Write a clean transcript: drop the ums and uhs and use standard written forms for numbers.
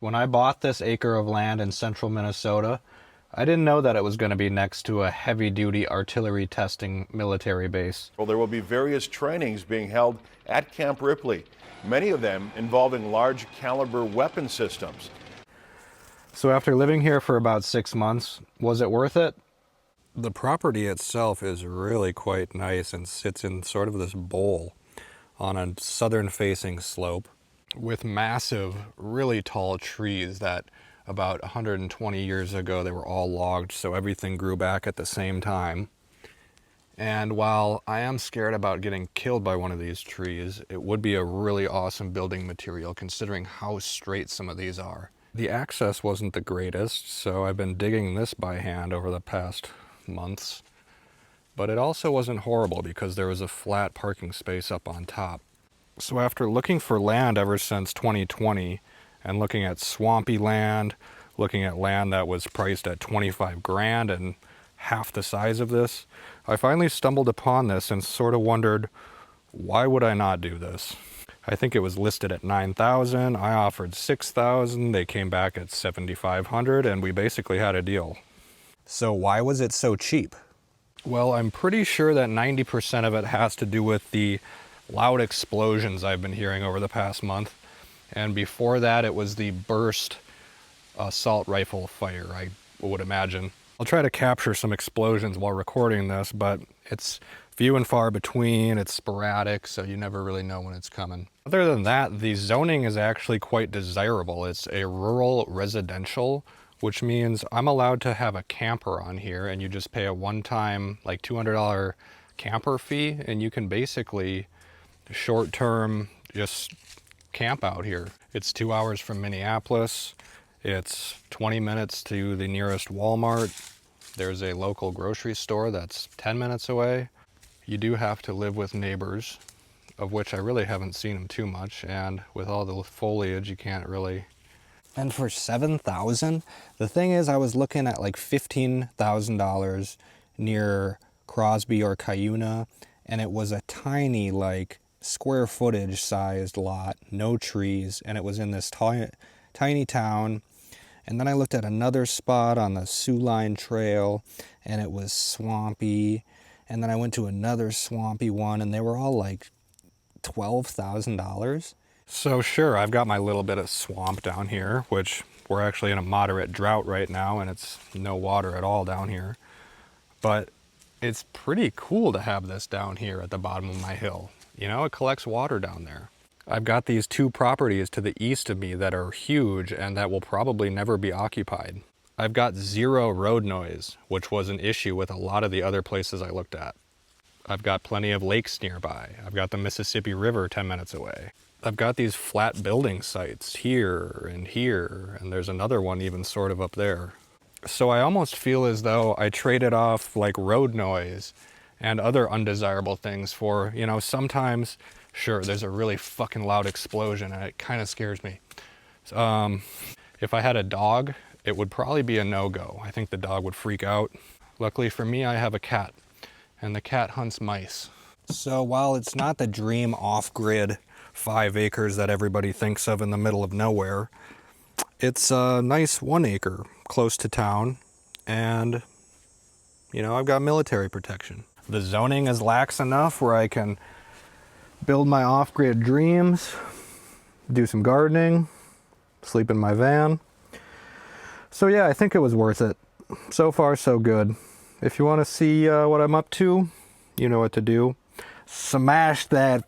When I bought this acre of land in central Minnesota, I didn't know that it was going to be next to a heavy-duty artillery testing military base. Well, there will be various trainings being held at Camp Ripley, many of them involving large caliber weapon systems. So after living here for about 6 months, was it worth it? The property itself is really quite nice and sits in sort of this bowl on a southern-facing slope with massive, really tall trees that about 120 years ago they were all logged, so everything grew back at the same time. And while I am scared about getting killed by one of these trees, it would be a really awesome building material considering how straight some of these are. The access wasn't the greatest, so I've been digging this by hand over the past months. But it also wasn't horrible because there was a flat parking space up on top. So after looking for land ever since 2020 and looking at swampy land, looking at land that was priced at 25 grand and half the size of this, I finally stumbled upon this and sort of wondered, why would I not do this? I think it was listed at 9,000. I offered 6,000. They came back at 7,500 and we basically had a deal. So why was it so cheap? Well, I'm pretty sure that 90% of it has to do with the loud explosions I've been hearing over the past month. And before that, it was the burst assault rifle fire, I would imagine. I'll try to capture some explosions while recording this, but it's few and far between, it's sporadic, so you never really know when it's coming. Other than that, the zoning is actually quite desirable. It's a rural residential, which means I'm allowed to have a camper on here, and you just pay a one-time, like $200 camper fee, and you can basically short-term just camp out here. It's 2 hours from Minneapolis. It's 20 minutes to the nearest Walmart. There's a local grocery store that's 10 minutes away. You do have to live with neighbors, of which I really haven't seen them too much, and with all the foliage, you can't really. And for 7,000, the thing is, I was looking at like $15,000 near Crosby or Cuyuna, and it was a tiny, like, square footage sized lot, no trees, and it was in this tiny town. And then I looked at another spot on the Sioux Line Trail, and it was swampy. And then I went to another swampy one, and they were all like $12,000. So sure, I've got my little bit of swamp down here, which we're actually in a moderate drought right now, and it's no water at all down here. But it's pretty cool to have this down here at the bottom of my hill. You know, it collects water down there. I've got these two properties to the east of me that are huge and that will probably never be occupied. I've got zero road noise, which was an issue with a lot of the other places I looked at. I've got plenty of lakes nearby. I've got the Mississippi River 10 minutes away. I've got these flat building sites here, and there's another one even sort of up there. So I almost feel as though I traded off like road noise and other undesirable things for, you know, sometimes, sure, there's a really fucking loud explosion and it kind of scares me. If I had a dog, it would probably be a no-go. I think the dog would freak out. Luckily for me, I have a cat, and the cat hunts mice. So while it's not the dream off-grid 5 acres that everybody thinks of in the middle of nowhere, it's a nice 1 acre close to town, and, you know, I've got military protection. the zoning is lax enough where I can build my off-grid dreams, do some gardening, sleep in my van. So yeah, I think it was worth it. So far, so good. If you want to see what I'm up to, you know what to do. Smash that